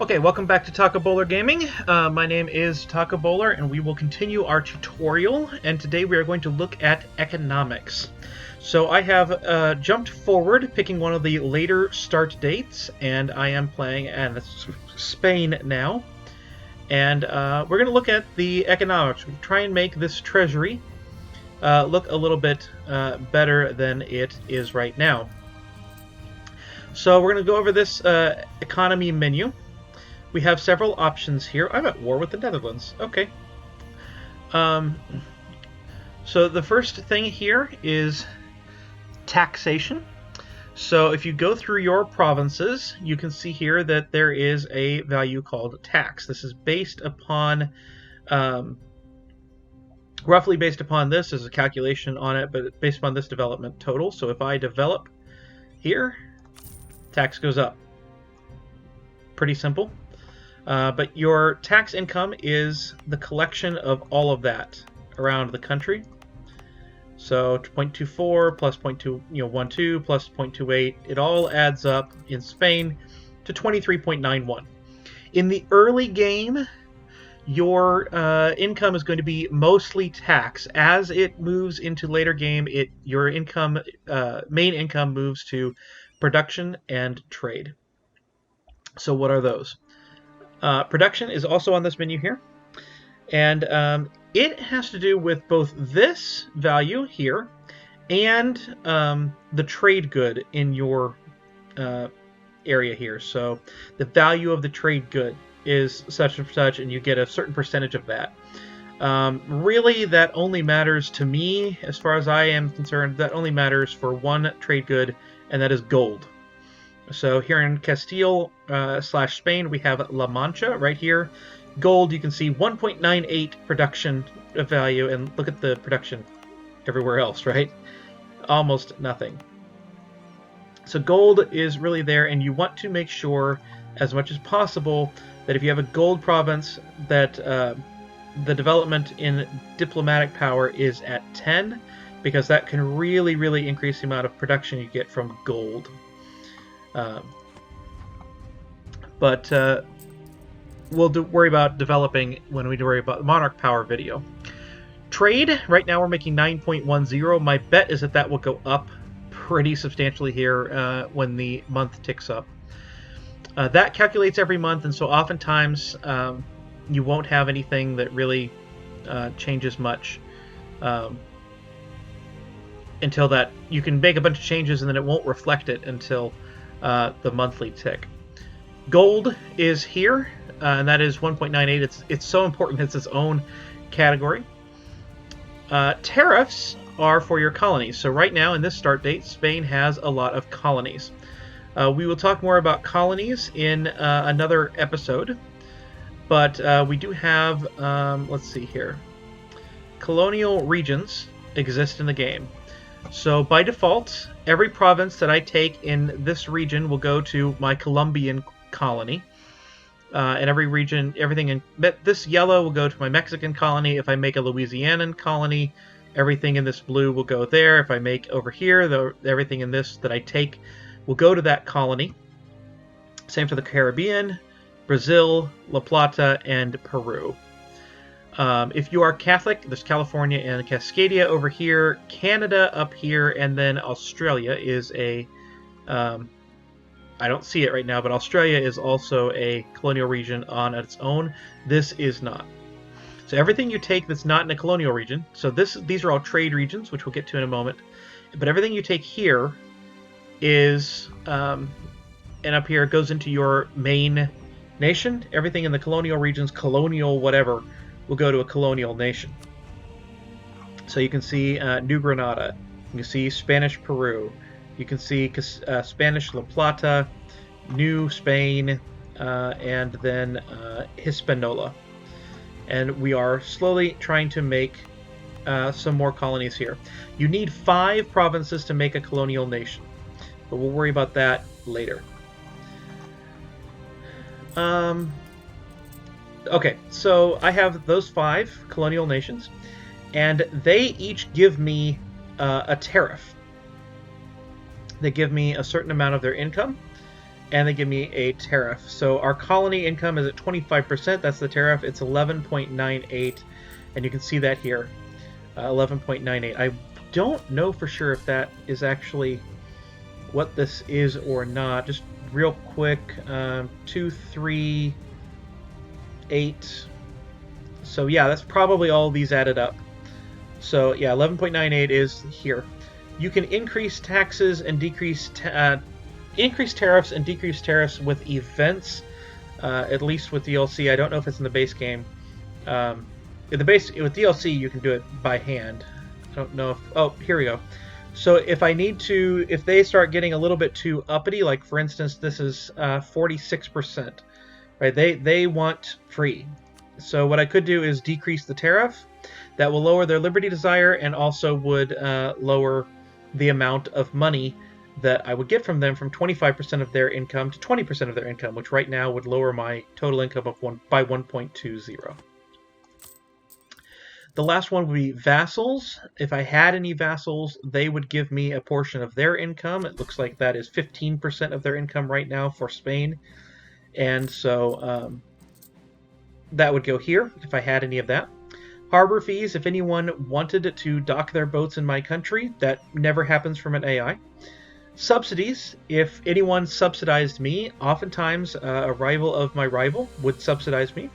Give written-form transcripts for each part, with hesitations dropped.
Okay, welcome back to Taco Bowler Gaming. My name is Taco Bowler, and we will continue our tutorial. And today we are going to look at economics. So I have jumped forward, picking one of the later start dates, and I am playing at Spain now. And we're going to look at the economics. We'll try and make this treasury look a little bit better than it is right now. So we're going to go over this economy menu. We have several options here. I'm at war with the Netherlands. Okay. So the first thing here is taxation. So if you go through your provinces, you can see here that there is a value called tax. This is based upon, roughly based upon this. There's a calculation on it, but based upon this development total. So if I develop here, tax goes up. Pretty simple. But your tax income is the collection of all of that around the country. So 0.24 plus 0.12 plus 0.28, it all adds up in Spain to 23.91. In the early game, your income is going to be mostly tax. As it moves into later game, your income, main income moves to production and trade. So what are those? Production is also on this menu here, and it has to do with both this value here and the trade good in your area here. So the value of the trade good is such and such, and you get a certain percentage of that. Really, that only matters to me, as far as I am concerned, that only matters for one trade good, and that is gold. So here in Castile / Spain, we have La Mancha right here. Gold, you can see 1.98 production value, and look at the production everywhere else, right? Almost nothing. So gold is really there, and you want to make sure as much as possible that if you have a gold province, that the development in diplomatic power is at 10, because that can really, really increase the amount of production you get from gold. But we'll worry about developing when we worry about the monarch power video. Trade, right now we're making 9.10. My bet is that will go up pretty substantially here when the month ticks up. That calculates every month, and so oftentimes you won't have anything that really changes much until that. You can make a bunch of changes and then it won't reflect it until the monthly tick. Gold is here, and that is 1.98. It's so important, it's its own category. Tariffs are for your colonies. So right now, in this start date, Spain has a lot of colonies. We will talk more about colonies in another episode, but we do have, let's see here, Colonial Regions exist in the game. So by default, every province that I take in this region will go to my Colombian colony. And every region, everything in this yellow will go to my Mexican colony. If I make a Louisianan colony, everything in this blue will go there. If I make over here, everything in this that I take will go to that colony. Same for the Caribbean, Brazil, La Plata, and Peru. If you are Catholic, there's California and Cascadia over here, Canada up here, and then Australia is a, I don't see it right now, but Australia is also a colonial region on its own. This is not. So everything you take that's not in a colonial region, so these are all trade regions, which we'll get to in a moment, but everything you take here is, and up here, goes into your main nation. Everything in the colonial regions, colonial whatever, will go to a colonial nation. So you can see New Granada, you can see Spanish Peru, you can see Spanish La Plata, New Spain, and then Hispaniola. And we are slowly trying to make some more colonies here. You need 5 provinces to make a colonial nation, but we'll worry about that later. Okay, so I have those 5 colonial nations, and they each give me a tariff. They give me a certain amount of their income, and they give me a tariff. So our colony income is at 25%. That's the tariff. It's 11.98, and you can see that here, 11.98. I don't know for sure if that is actually what this is or not. Just real quick, 2, 3, 8. So yeah, that's probably all these added up. So yeah, 11.98 is here. You can increase taxes and increase tariffs and decrease tariffs with events, at least with DLC. I don't know if it's in the base game. With DLC, you can do it by hand. I don't know if... Oh, here we go. So if they start getting a little bit too uppity, like for instance, this is 46%, right? They want free. So what I could do is decrease the tariff. That will lower their liberty desire and also would lower the amount of money that I would get from them from 25% of their income to 20% of their income, which right now would lower my total income by 1.20. The last one would be vassals. If I had any vassals, they would give me a portion of their income. It looks like that is 15% of their income right now for Spain. And so that would go here if I had any of that. Harbor fees, if anyone wanted to dock their boats in my country, that never happens from an AI. Subsidies, if anyone subsidized me, oftentimes a rival of my rival would subsidize me.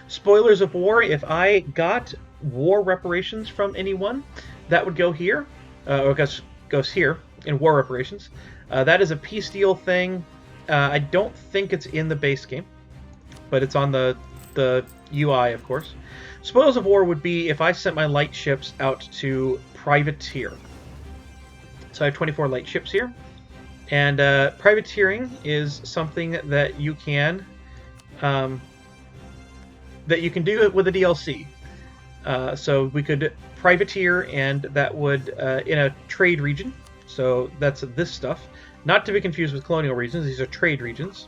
Spoilers of war, if I got war reparations from anyone, that would go here, or goes here in war reparations. That is a peace deal thing. I don't think it's in the base game, but it's on the UI, of course. Spoils of war would be if I sent my light ships out to privateer. So I have 24 light ships here, and privateering is something that you can do it with a DLC. So we could privateer, and that would in a trade region. So that's this stuff, not to be confused with colonial regions. These are trade regions.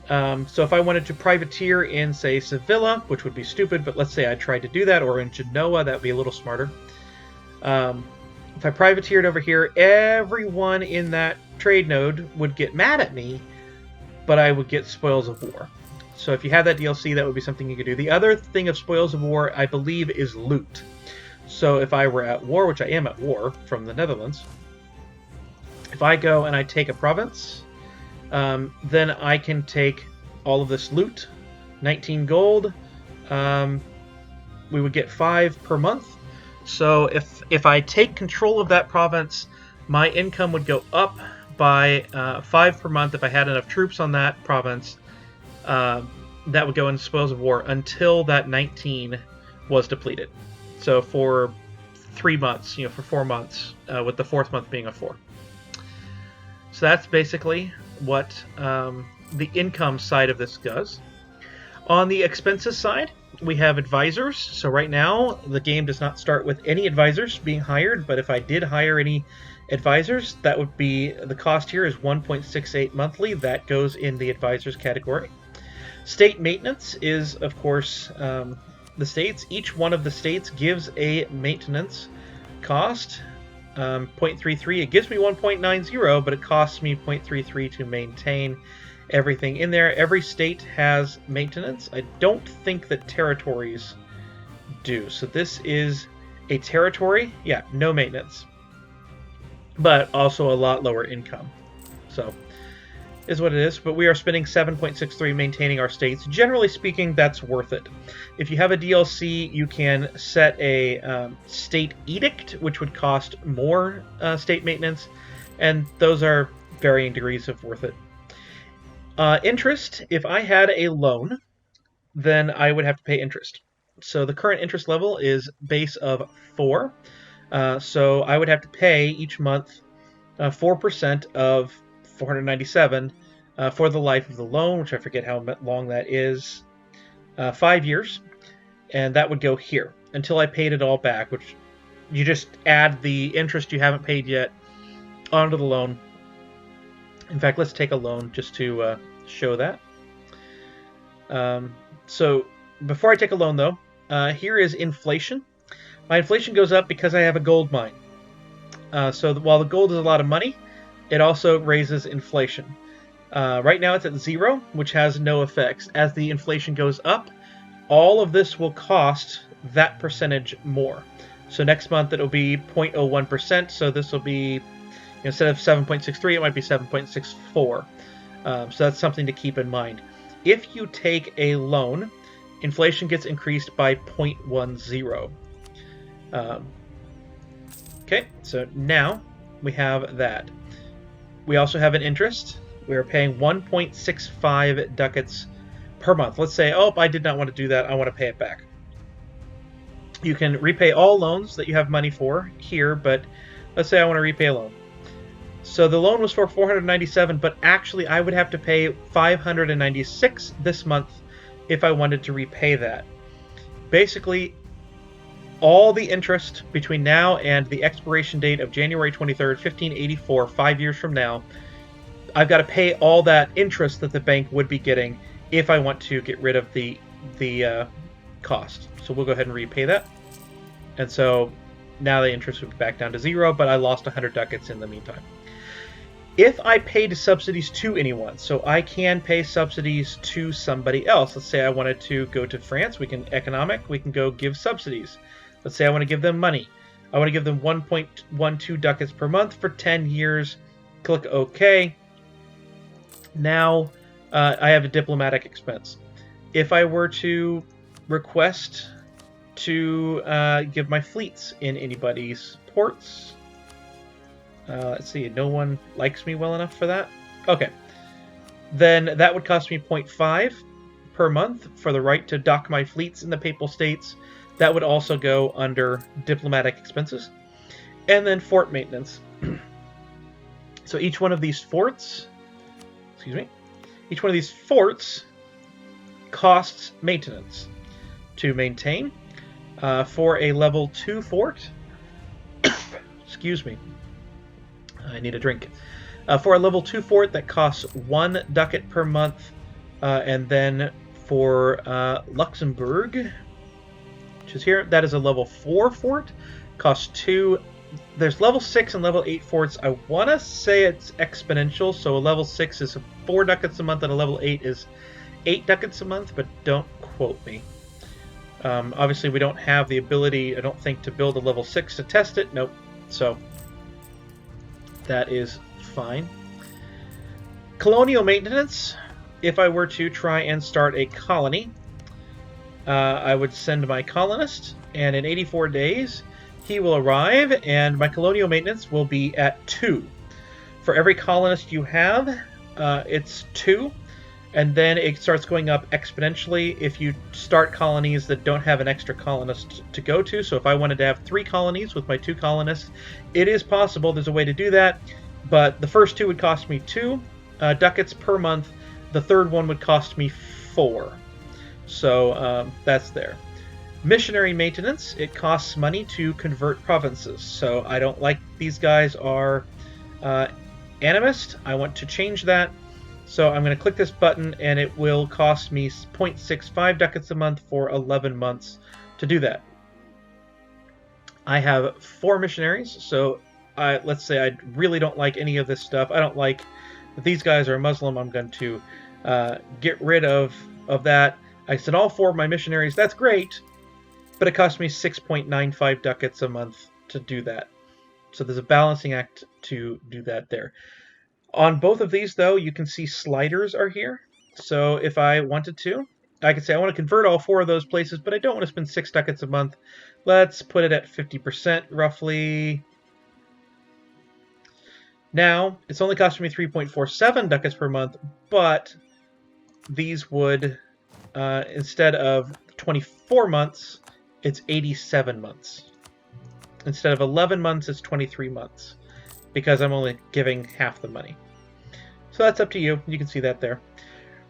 So if I wanted to privateer in, say, Sevilla, which would be stupid, but let's say I tried to do that, or in Genoa, that would be a little smarter. If I privateered over here, everyone in that trade node would get mad at me, but I would get spoils of war. So if you have that DLC, that would be something you could do. The other thing of spoils of war, I believe, is loot. So if I were at war, which I am at war from the Netherlands, if I go and I take a province, then I can take all of this loot, 19 gold. We would get 5 per month. So if I take control of that province, my income would go up by 5 per month if I had enough troops on that province. That would go into spoils of war until that 19 was depleted. So for 3 months, for 4 months, with the 4th month being a 4. So that's basically what the income side of this does. On the expenses side, we have advisors. So right now, the game does not start with any advisors being hired, but if I did hire any advisors, that would be, the cost here is 1.68 monthly. That goes in the advisors category. State maintenance is, of course, the states. Each one of the states gives a maintenance cost, 0.33. It gives me 1.90, but it costs me 0.33 to maintain everything in there. Every state has maintenance. I don't think that territories do. So this is a territory. Yeah, no maintenance, but also a lot lower income. So is what it is. But we are spending 7.63 maintaining our states. Generally speaking, that's worth it. If you have a DLC, you can set a state edict, which would cost more state maintenance, and those are varying degrees of worth it. Interest, if I had a loan, then I would have to pay interest. So the current interest level is base of 4. So I would have to pay each month 4% of 497 for the life of the loan, which I forget how long that is, 5 years. And that would go here until I paid it all back, which you just add the interest you haven't paid yet onto the loan. In fact, let's take a loan just to show that. So before I take a loan, though, here is inflation. My inflation goes up because I have a gold mine. So while the gold is a lot of money, it also raises inflation. Right now it's at 0, which has no effects. As the inflation goes up, all of this will cost that percentage more. So next month it'll be 0.01%, so this will be, instead of 7.63, it might be 7.64. So that's something to keep in mind. If you take a loan, inflation gets increased by 0.10. Okay, so now we have that. We also have an interest. We're paying 1.65 ducats per month. Let's say, oh, I did not want to do that. I want to pay it back. You can repay all loans that you have money for here, but let's say I want to repay a loan. So the loan was for 497, but actually I would have to pay 596 this month if I wanted to repay that. Basically, all the interest between now and the expiration date of January 23rd, 1584, 5 years from now, I've got to pay all that interest that the bank would be getting if I want to get rid of the cost. So we'll go ahead and repay that. And so now the interest would be back down to 0, but I lost 100 ducats in the meantime. If I paid subsidies to anyone, so I can pay subsidies to somebody else. Let's say I wanted to go to France, we can go give subsidies. Let's say I want to give them money. I want to give them 1.12 ducats per month for 10 years. Click OK. Now I have a diplomatic expense. If I were to request to give my fleets in anybody's ports, let's see, no one likes me well enough for that. Okay, then that would cost me 0.5 per month for the right to dock my fleets in the Papal States. That would also go under diplomatic expenses. And then fort maintenance. So each one of these forts, costs maintenance to maintain. For a level 2 fort, excuse me, I need a drink. For a level 2 fort, that costs 1 ducat per month. And then for Luxembourg, which is here, that is a level 4 fort, costs 2. There's level 6 and level 8 forts. I want to say it's exponential, so a level 6 is 4 ducats a month and a level 8 is 8 ducats a month, but don't quote me. Obviously, we don't have the ability, I don't think, to build a level 6 to test it. Nope. So that is fine. Colonial Maintenance. If I were to try and start a colony, I would send my colonist, and in 84 days, he will arrive, and my colonial maintenance will be at 2. For every colonist you have, it's 2, and then it starts going up exponentially if you start colonies that don't have an extra colonist to go to. So if I wanted to have 3 colonies with my 2 colonists, it is possible. There's a way to do that, but the first 2 would cost me 2 ducats per month. The third one would cost me 4. So that's there. Missionary maintenance, it costs money to convert provinces. So I don't like these guys are animist. I want to change that. So I'm going to click this button and it will cost me 0.65 ducats a month for 11 months to do that. I have 4 missionaries. So let's say I really don't like any of this stuff. I don't like that these guys are Muslim. I'm going to get rid of that. I said all 4 of my missionaries. That's great. But it cost me 6.95 ducats a month to do that. So there's a balancing act to do that there. On both of these, though, you can see sliders are here. So if I wanted to, I could say I want to convert all 4 of those places, but I don't want to spend 6 ducats a month. Let's put it at 50% roughly. Now, it's only costing me 3.47 ducats per month, but these would, instead of 24 months, it's 87 months. Instead of 11 months, it's 23 months. Because I'm only giving half the money. So that's up to you. You can see that there.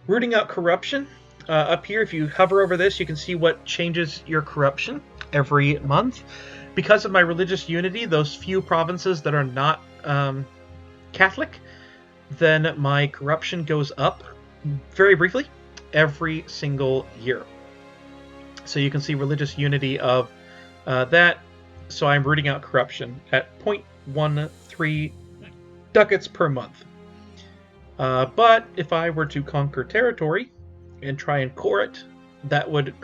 Rooting out corruption. Up here, if you hover over this, you can see what changes your corruption every month. Because of my religious unity, those few provinces that are not Catholic, then my corruption goes up very briefly every single year. So you can see religious unity of that. So I'm rooting out corruption at 0.13 ducats per month. But if I were to conquer territory and try and core it, that would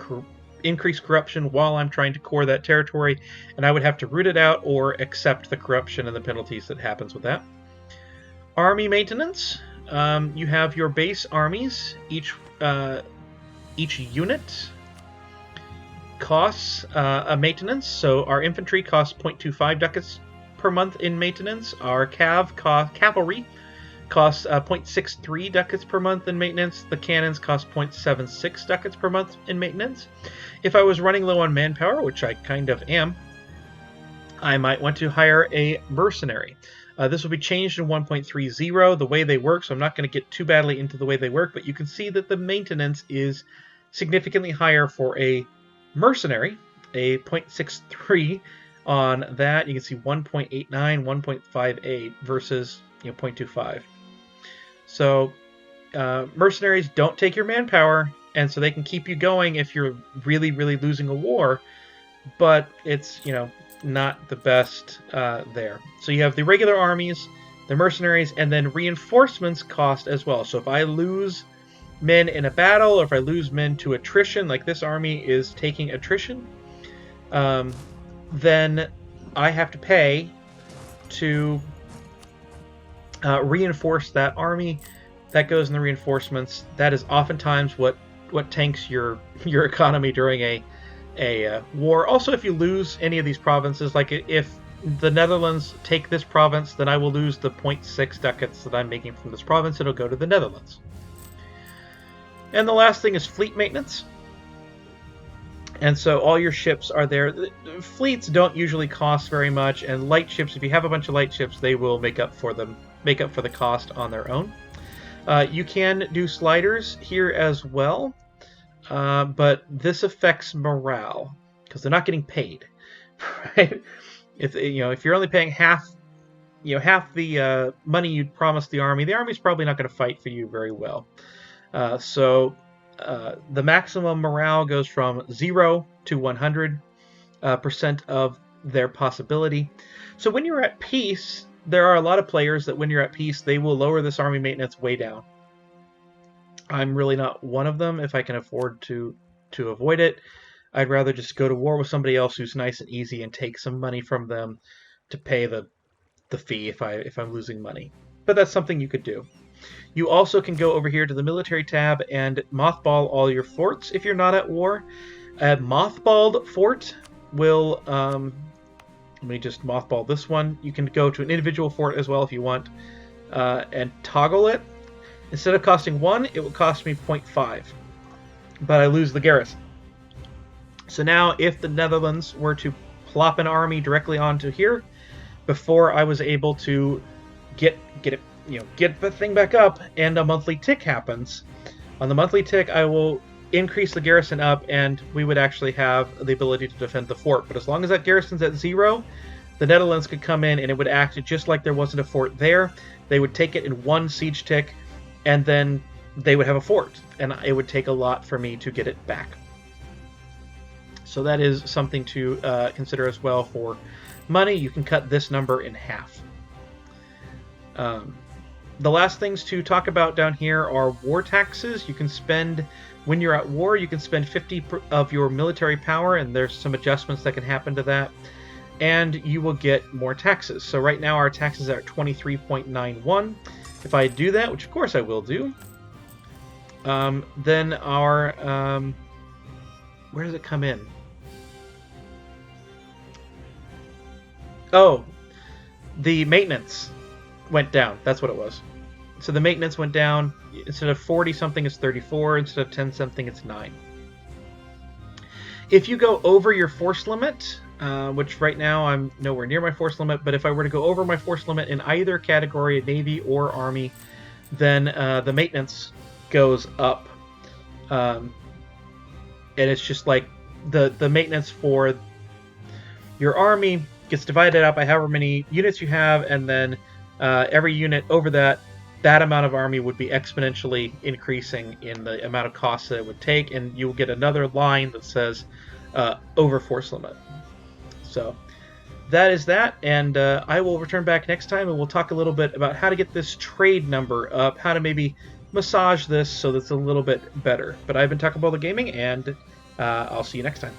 increase corruption while I'm trying to core that territory, and I would have to root it out or accept the corruption and the penalties that happens with that. Army maintenance. You have your base armies. Each unit costs a maintenance. So our infantry costs 0.25 ducats per month in maintenance. Our cavalry costs 0.63 ducats per month in maintenance. The cannons cost 0.76 ducats per month in maintenance. If I was running low on manpower, which I kind of am, I might want to hire a mercenary. This will be changed in 1.30, the way they work, so I'm not going to get too badly into the way they work, but you can see that the maintenance is significantly higher for a mercenary, a 0.63 on that. You can see 1.89, 1.58 versus 0.25. So mercenaries don't take your manpower, and so they can keep you going if you're really, really losing a war, but it's, not the best there. So you have the regular armies, the mercenaries, and then reinforcements cost as well. So if I lose men in a battle, or if I lose men to attrition, like this army is taking attrition, then I have to pay to reinforce that army. That goes in the reinforcements. That is oftentimes what tanks your economy during a war. Also, if you lose any of these provinces, like if the Netherlands take this province, then I will lose the 0.6 ducats that I'm making from this province. It'll go to the Netherlands. And the last thing is fleet maintenance. And so all your ships are there. Fleets don't usually cost very much, and light ships, if you have a bunch of light ships, they will make up for the cost on their own. You can do sliders here as well. But this affects morale because they're not getting paid, right? If you're only paying half the money you'd promised the army's probably not going to fight for you very well. So the maximum morale goes from 0 to 100% of their possibility. So when you're at peace, there are a lot of players that when you're at peace, they will lower this army maintenance way down. I'm really not one of them. If I can afford to avoid it, I'd rather just go to war with somebody else who's nice and easy and take some money from them to pay the fee if I'm losing money. But that's something you could do. You also can go over here to the military tab and mothball all your forts if you're not at war. A mothballed fort will let me just mothball this one. You can go to an individual fort as well if you want and toggle it. Instead of costing 1, it will cost me 0.5, but I lose the garrison. So now, if the Netherlands were to plop an army directly onto here, before I was able to get the thing back up, and a monthly tick happens, on the monthly tick I will increase the garrison up, and we would actually have the ability to defend the fort. But as long as that garrison's at 0, the Netherlands could come in, and it would act just like there wasn't a fort there. They would take it in 1 siege tick, and then they would have a fort, and it would take a lot for me to get it back. So that is something to consider as well for money. You can cut this number in half. The last things to talk about down here are war taxes. You can spend, when you're at war, you can spend 50 of your military power, and there's some adjustments that can happen to that, and you will get more taxes. So right now our taxes are at 23.91. If I do that, which of course I will do, then our, where does it come in? Oh, the maintenance went down. That's what it was. So the maintenance went down. Instead of 40 something, it's 34. Instead of 10 something, it's 9. If you go over your force limit, which right now I'm nowhere near my force limit, but if I were to go over my force limit in either category, Navy or Army, then the maintenance goes up. And it's just like the maintenance for your Army gets divided out by however many units you have, and then every unit over that amount of Army would be exponentially increasing in the amount of costs that it would take, and you'll get another line that says over force limit. So that is that, and I will return back next time, and we'll talk a little bit about how to get this trade number up, how to maybe massage this so that it's a little bit better. But I've been Thic Borders Gaming, and I'll see you next time.